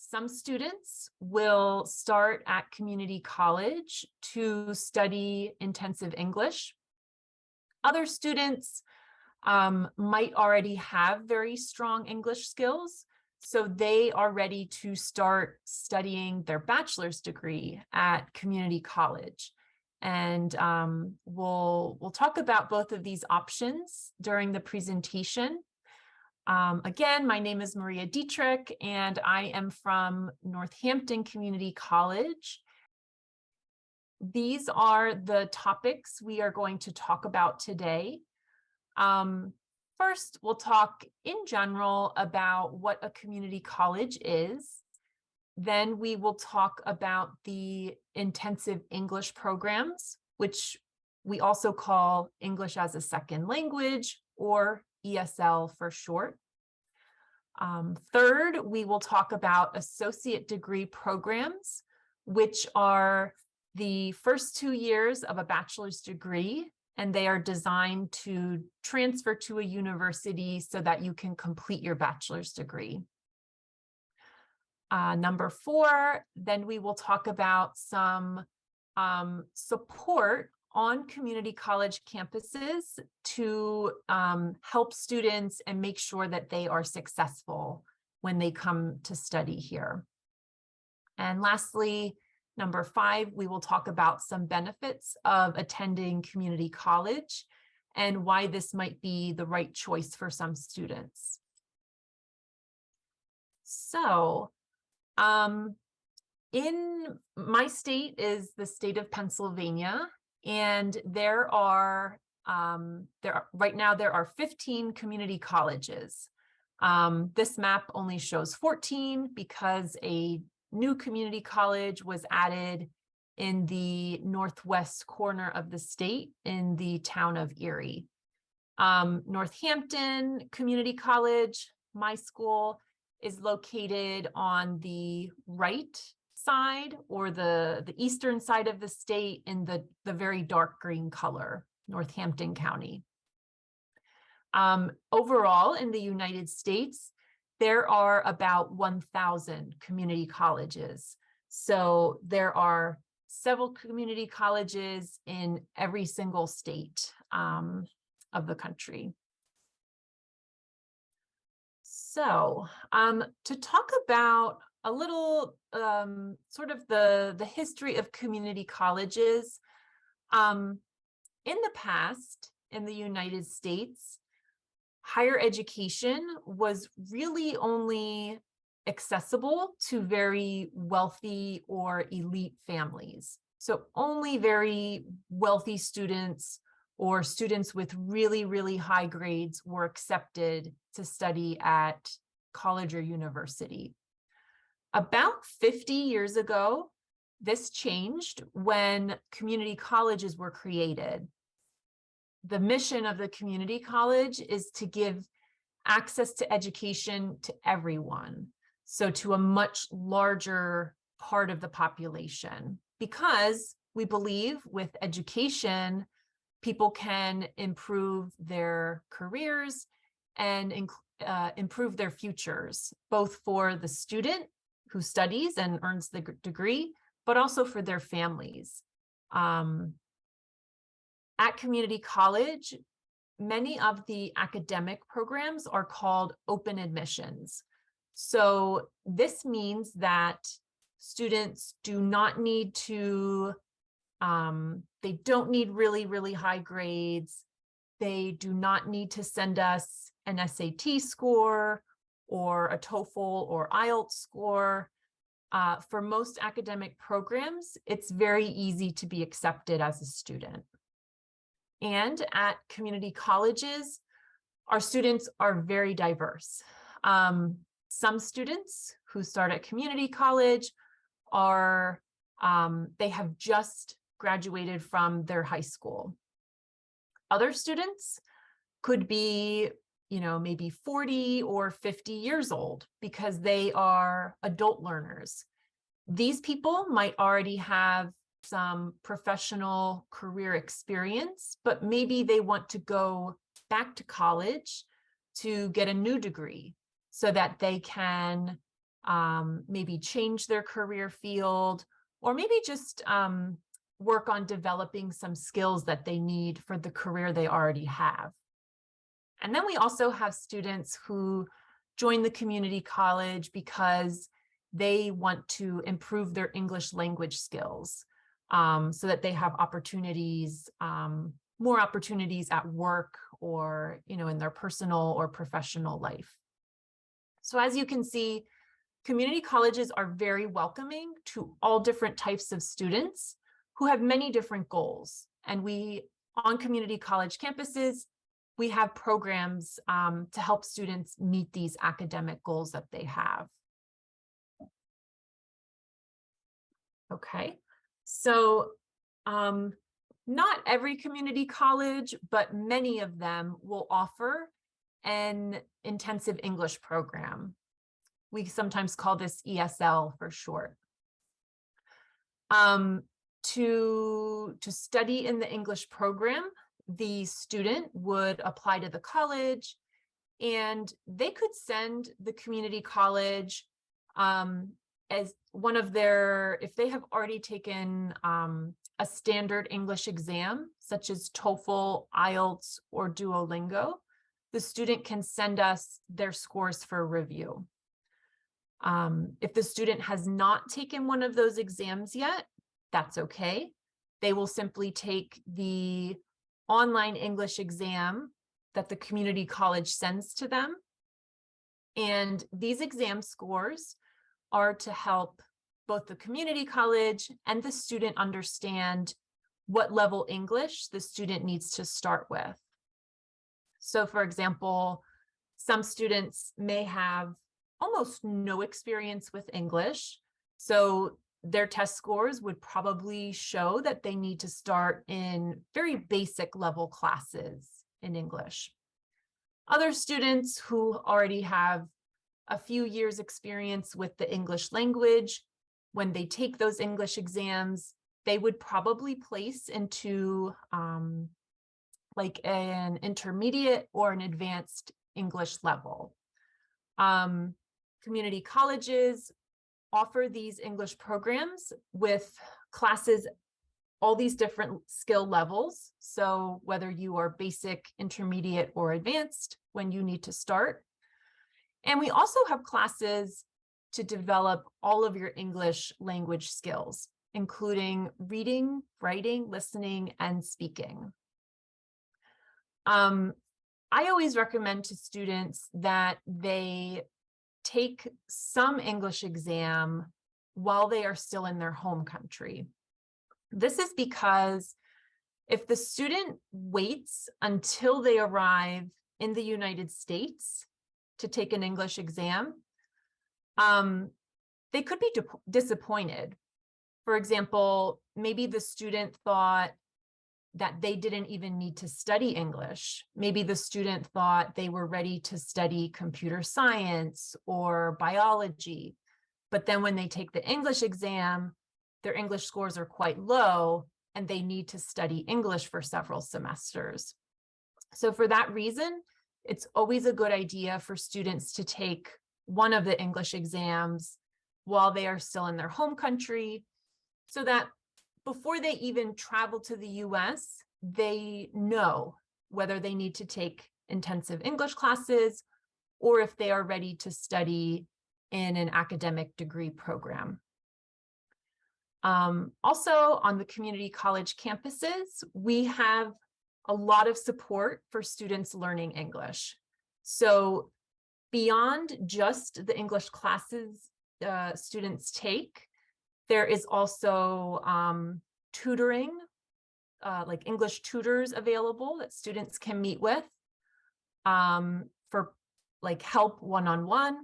some students will start at community college to study intensive English. Other students might already have very strong English skills, so they are ready to start studying their bachelor's degree at community college. And we'll talk about both of these options during the presentation. Again, my name is Maria Dietrich, and I am from Northampton Community College. These are the topics we are going to talk about today. First, we'll talk in general about what a community college is. Then we will talk about the intensive English programs, which we also call English as a Second Language, or ESL for short. Third, we will talk about associate degree programs, which are the first 2 years of a bachelor's degree, and they are designed to transfer to a university so that you can complete your bachelor's degree. Number 4, then we will talk about some support on community college campuses to help students and make sure that they are successful when they come to study here. And lastly, number 5, we will talk about some benefits of attending community college and why this might be the right choice for some students. So, in my state is the state of Pennsylvania, and there are right now there are 15 community colleges. This map only shows 14 because a new community college was added in the northwest corner of the state in the town of Erie. Northampton Community College, my school, is located on the right side, or the eastern side of the state, in the very dark green color, Northampton County. Overall, in the United States, there are about 1,000 community colleges. So there are several community colleges in every single state of the country. So to talk about a little sort of the history of community colleges, in the past, in the United States, higher education was really only accessible to very wealthy or elite families. So only very wealthy students or students with really, really high grades were accepted to study at college or university. About 50 years ago, this changed when community colleges were created. The mission of the community college is to give access to education to everyone, so to a much larger part of the population, because we believe with education, people can improve their careers and improve their futures, both for the student who studies and earns the degree, but also for their families. At community college, many of the academic programs are called open admissions. So this means that students do not need to, they don't need really, really high grades. They do not need to send us an SAT score or a TOEFL or IELTS score. For most academic programs, it's very easy to be accepted as a student. And at community colleges, our students are very diverse. Some students who start at community college are, they have just graduated from their high school. Other students could be, maybe 40 or 50 years old because they are adult learners. These people might already have some professional career experience, but maybe they want to go back to college to get a new degree so that they can maybe change their career field, or maybe just work on developing some skills that they need for the career they already have. And then we also have students who join the community college because they want to improve their English language skills, so that they have opportunities, more opportunities at work or, in their personal or professional life. So as you can see, community colleges are very welcoming to all different types of students who have many different goals. And on community college campuses, we have programs to help students meet these academic goals that they have. Okay, so not every community college, but many of them will offer an intensive English program. We sometimes call this ESL for short. To study in the English program, the student would apply to the college, and they could send the community college as one of their, if they have already taken a standard English exam, such as TOEFL, IELTS, or Duolingo, the student can send us their scores for review. If the student has not taken one of those exams yet, that's okay. They will simply take the online English exam that the community college sends to them. And these exam scores are to help both the community college and the student understand what level English the student needs to start with. So for example, some students may have almost no experience with English, so their test scores would probably show that they need to start in very basic level classes in English. Other students who already have a few years experience with the English language, when they take those English exams, they would probably place into like an intermediate or an advanced English level. Community colleges offer these English programs with classes, all these different skill levels. So whether you are basic, intermediate, or advanced, when you need to start. And we also have classes to develop all of your English language skills, including reading, writing, listening, and speaking. I always recommend to students that they take some English exam while they are still in their home country. This is because if the student waits until they arrive in the United States to take an English exam, they could be disappointed. For example, maybe the student thought that they didn't even need to study English. Maybe the student thought they were ready to study computer science or biology. But then when they take the English exam, their English scores are quite low and they need to study English for several semesters. So for that reason, it's always a good idea for students to take one of the English exams while they are still in their home country, so that before they even travel to the US, they know whether they need to take intensive English classes or if they are ready to study in an academic degree program. Also, on the community college campuses, we have a lot of support for students learning English. So beyond just the English classes students take, there is also tutoring, like English tutors available that students can meet with for like help one-on-one.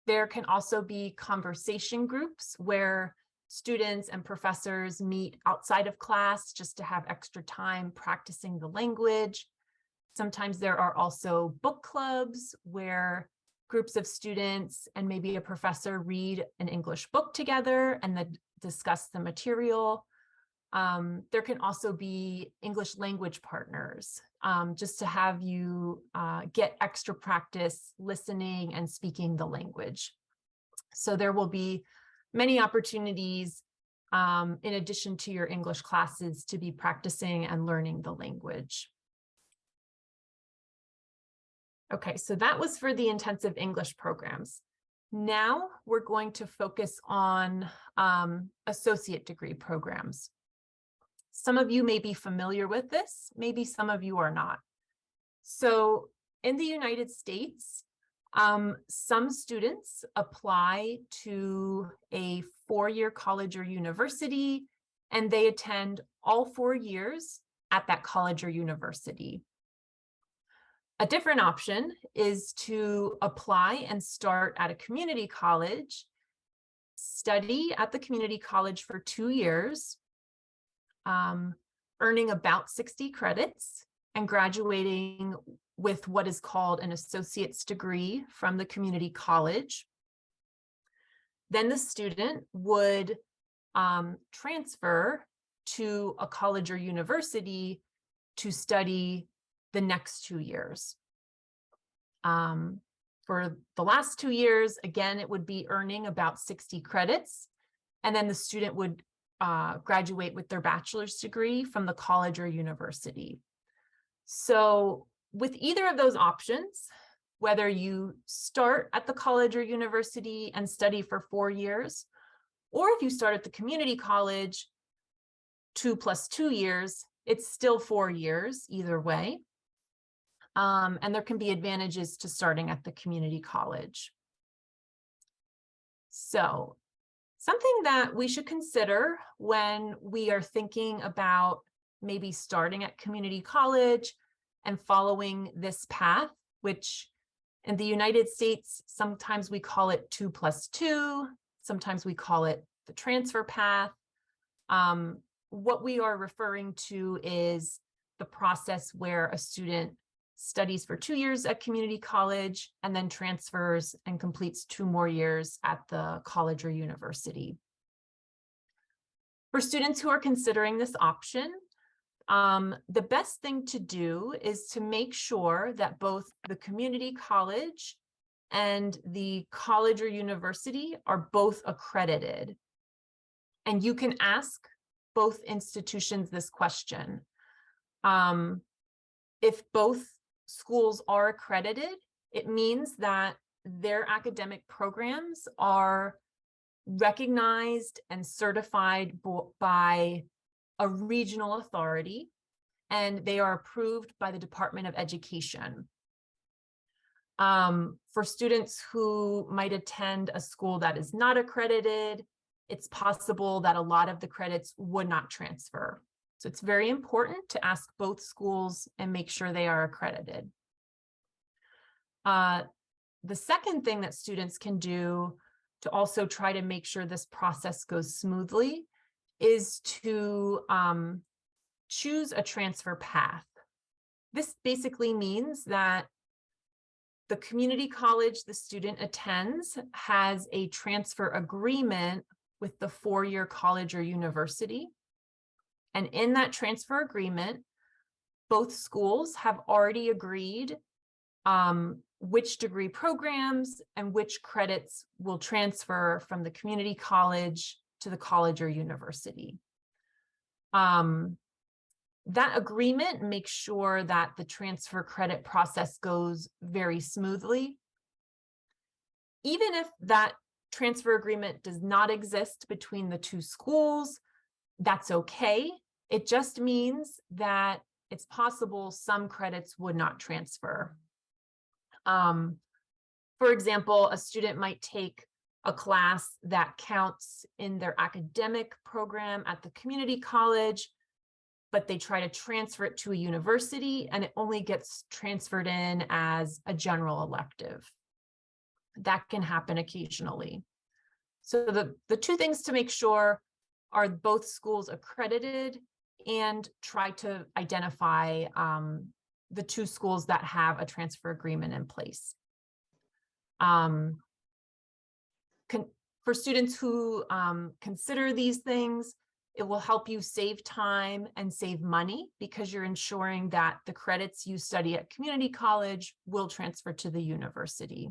There can also be conversation groups where students and professors meet outside of class just to have extra time practicing the language. Sometimes there are also book clubs where groups of students and maybe a professor read an English book together and then discuss the material. There can also be English language partners, just to have you get extra practice listening and speaking the language. So there will be many opportunities in addition to your English classes to be practicing and learning the language. Okay, so that was for the intensive English programs. Now we're going to focus on associate degree programs. Some of you may be familiar with this, maybe some of you are not. So in the United States, some students apply to a four-year college or university, and they attend all 4 years at that college or university. A different option is to apply and start at a community college, study at the community college for 2 years, earning about 60 credits, and graduating with what is called an associate's degree from the community college. Then the student would transfer to a college or university to study the next 2 years. For the last 2 years, again, it would be earning about 60 credits, and then the student would graduate with their bachelor's degree from the college or university. So with either of those options, whether you start at the college or university and study for 4 years, or if you start at the community college, 2 + 2 years, it's still 4 years either way. And there can be advantages to starting at the community college. So something that we should consider when we are thinking about maybe starting at community college and following this path, which in the United States, sometimes we call it 2 + 2, sometimes we call it the transfer path. What we are referring to is the process where a student studies for 2 years at community college and then transfers and completes 2 more years at the college or university. For students who are considering this option, the best thing to do is to make sure that both the community college and the college or university are both accredited. And you can ask both institutions this question. If both schools are accredited, it means that their academic programs are recognized and certified by a regional authority, and they are approved by the Department of Education. For students who might attend a school that is not accredited, it's possible that a lot of the credits would not transfer. So it's very important to ask both schools and make sure they are accredited. The second thing that students can do to also try to make sure this process goes smoothly is to choose a transfer path. This basically means that the community college the student attends has a transfer agreement with the four-year college or university. And in that transfer agreement, both schools have already agreed which degree programs and which credits will transfer from the community college to the college or university. That agreement makes sure that the transfer credit process goes very smoothly. Even if that transfer agreement does not exist between the two schools, that's okay. It just means that it's possible some credits would not transfer. For example, a student might take a class that counts in their academic program at the community college, but they try to transfer it to a university and it only gets transferred in as a general elective. That can happen occasionally. So the two things to make sure are both schools accredited and try to identify the two schools that have a transfer agreement in place. For students who consider these things, it will help you save time and save money because you're ensuring that the credits you study at community college will transfer to the university.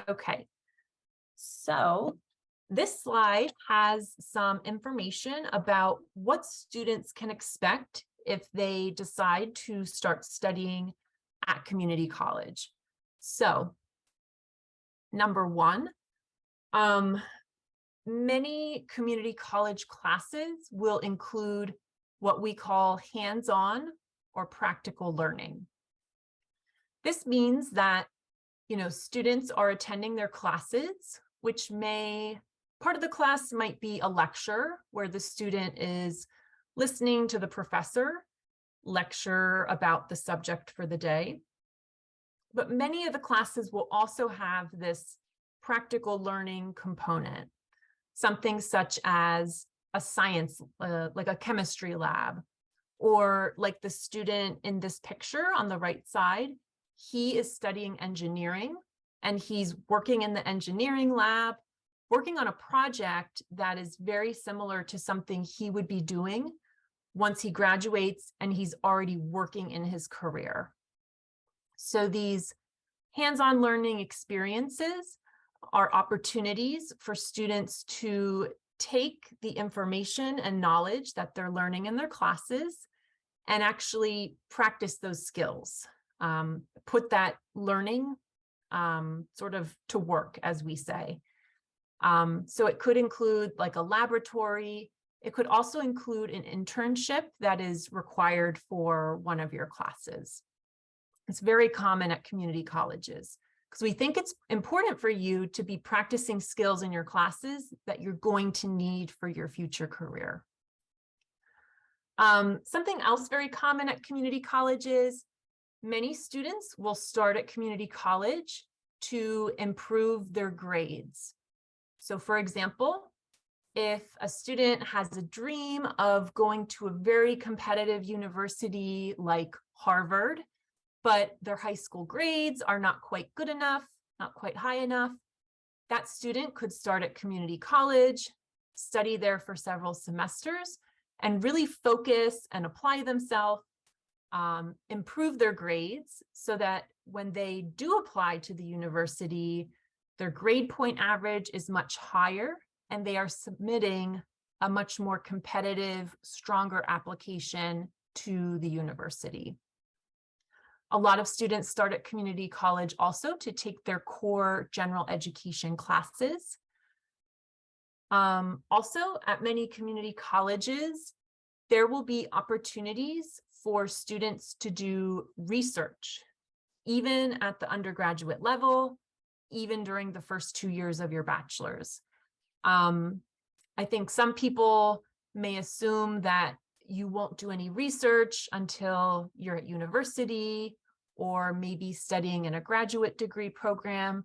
Okay, so this slide has some information about what students can expect if they decide to start studying at community college. So, number one, many community college classes will include what we call hands-on or practical learning. This means that, students are attending their classes, which part of the class might be a lecture where the student is listening to the professor lecture about the subject for the day. But many of the classes will also have this practical learning component, something such as a science, like a chemistry lab, or like the student in this picture on the right side, he is studying engineering and he's working in the engineering lab, working on a project that is very similar to something he would be doing once he graduates and he's already working in his career. So these hands-on learning experiences are opportunities for students to take the information and knowledge that they're learning in their classes and actually practice those skills, put that learning sort of to work, as we say. So it could include like a laboratory. It could also include an internship that is required for one of your classes. It's very common at community colleges because we think it's important for you to be practicing skills in your classes that you're going to need for your future career. Something else very common at community colleges, many students will start at community college to improve their grades. So for example, if a student has a dream of going to a very competitive university like Harvard, but their high school grades are not quite good enough, not quite high enough, that student could start at community college, study there for several semesters, and really focus and apply themselves, improve their grades so that when they do apply to the university, their grade point average is much higher and they are submitting a much more competitive, stronger application to the university. A lot of students start at community college also to take their core general education classes. Also, at many community colleges, there will be opportunities for students to do research, even at the undergraduate level, even during the first 2 years of your bachelor's. I think some people may assume that you won't do any research until you're at university or maybe studying in a graduate degree program.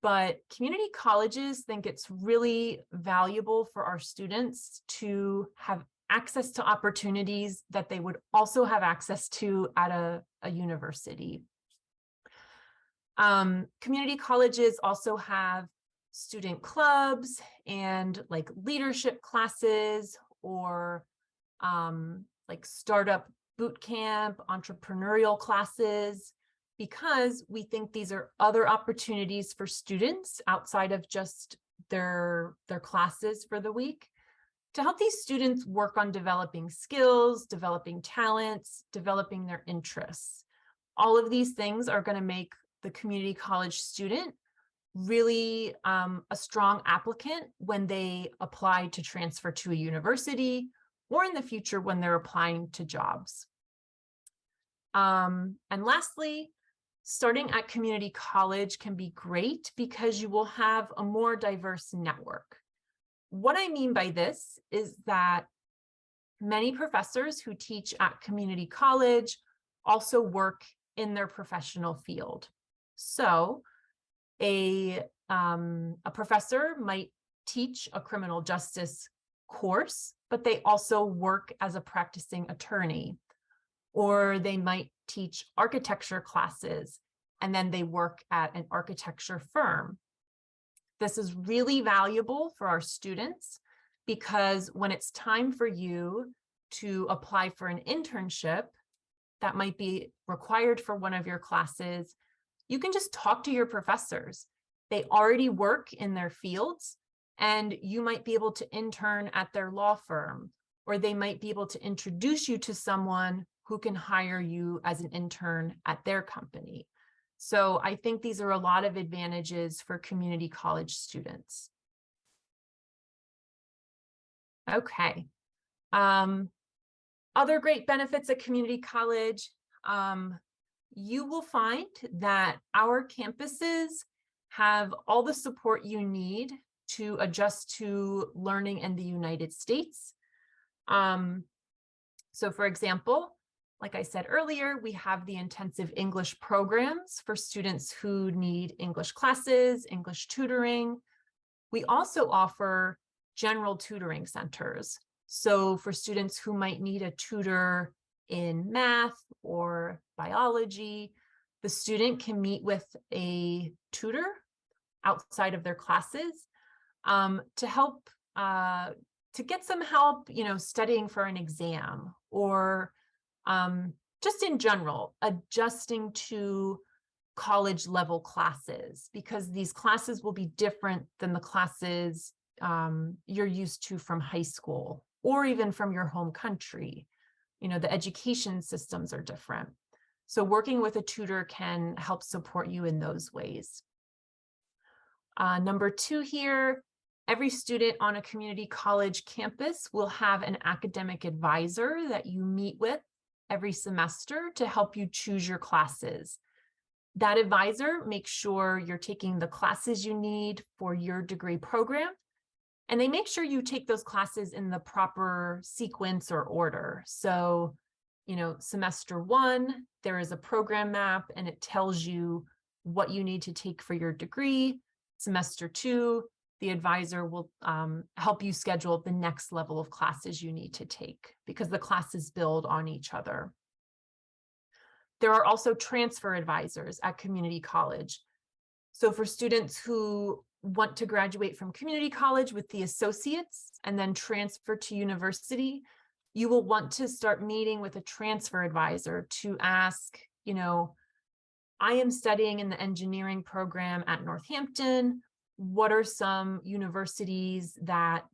But community colleges think it's really valuable for our students to have access to opportunities that they would also have access to at a university. Community colleges also have student clubs and like leadership classes or like startup boot camp, entrepreneurial classes, because we think these are other opportunities for students outside of just their classes for the week to help these students work on developing skills, developing talents, developing their interests. All of these things are going to make the community college student really a strong applicant when they apply to transfer to a university or in the future when they're applying to jobs. And lastly, starting at community college can be great because you will have a more diverse network. What I mean by this is that many professors who teach at community college also work in their professional field. So a professor might teach a criminal justice course, but they also work as a practicing attorney, or they might teach architecture classes and then they work at an architecture firm. This is really valuable for our students because when it's time for you to apply for an internship that might be required for one of your classes, you can just talk to your professors they already work in their fields, and you might be able to intern at their law firm, or they might be able to introduce you to someone who can hire you as an intern at their company. So I think these are a lot of advantages for community college students. Okay. Other great benefits at community college. You will find that our campuses have all the support you need to adjust to learning in the United States. So for example, like I said earlier, we have the intensive English programs for students who need English classes, English tutoring. We also offer general tutoring centers. So for students who might need a tutor in math or biology, the student can meet with a tutor outside of their classes to help, to get some help, studying for an exam, or just in general, adjusting to college level classes, because these classes will be different than the classes you're used to from high school or even from your home country. The education systems are different. So working with a tutor can help support you in those ways. Number 2 here, every student on a community college campus will have an academic advisor that you meet with every semester to help you choose your classes. That advisor makes sure you're taking the classes you need for your degree program, and they make sure you take those classes in the proper sequence or order. So, semester 1, there is a program map and it tells you what you need to take for your degree. Semester 2, the advisor will help you schedule the next level of classes you need to take, because the classes build on each other. There are also transfer advisors at community college. So for students who want to graduate from community college with the associates and then transfer to university, you will want to start meeting with a transfer advisor to ask, I am studying in the engineering program at Northampton. What are some universities that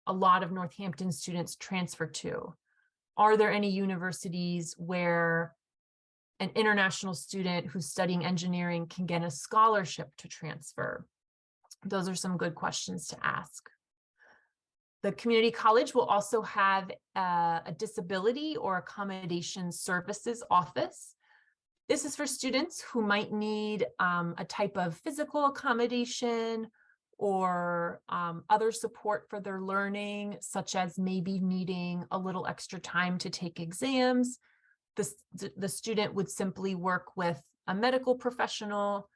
a lot of Northampton students transfer to? Are there any universities where an international student who's studying engineering can get a scholarship to transfer? Those are some good questions to ask. The community college will also have a disability or accommodation services office. This is for students who might need a type of physical accommodation or other support for their learning, such as maybe needing a little extra time to take exams. The student would simply work with a medical professional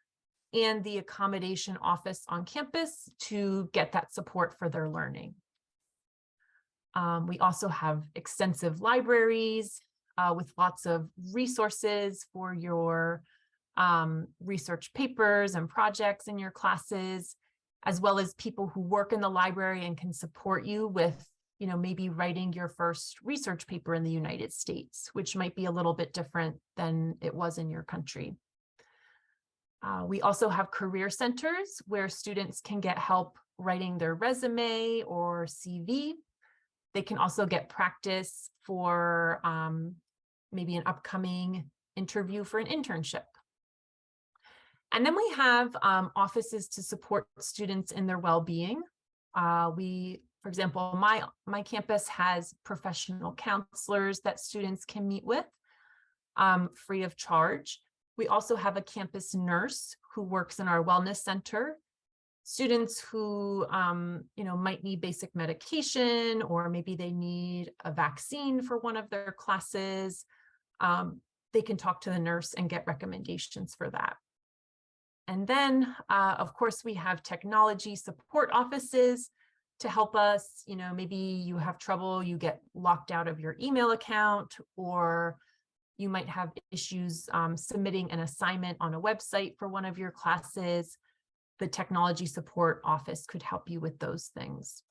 and the accommodation office on campus to get that support for their learning. We also have extensive libraries with lots of resources for your research papers and projects in your classes, as well as people who work in the library and can support you with, maybe writing your first research paper in the United States, which might be a little bit different than it was in your country. We also have career centers where students can get help writing their resume or CV. They can also get practice for maybe an upcoming interview for an internship. And then we have offices to support students in their well-being. For example, my campus has professional counselors that students can meet with free of charge. We also have a campus nurse who works in our wellness center. Students who might need basic medication, or maybe they need a vaccine for one of their classes, they can talk to the nurse and get recommendations for that. And then, of course, we have technology support offices to help us. Maybe you have trouble, you get locked out of your email account, or you might have issues submitting an assignment on a website for one of your classes. The technology support office could help you with those things.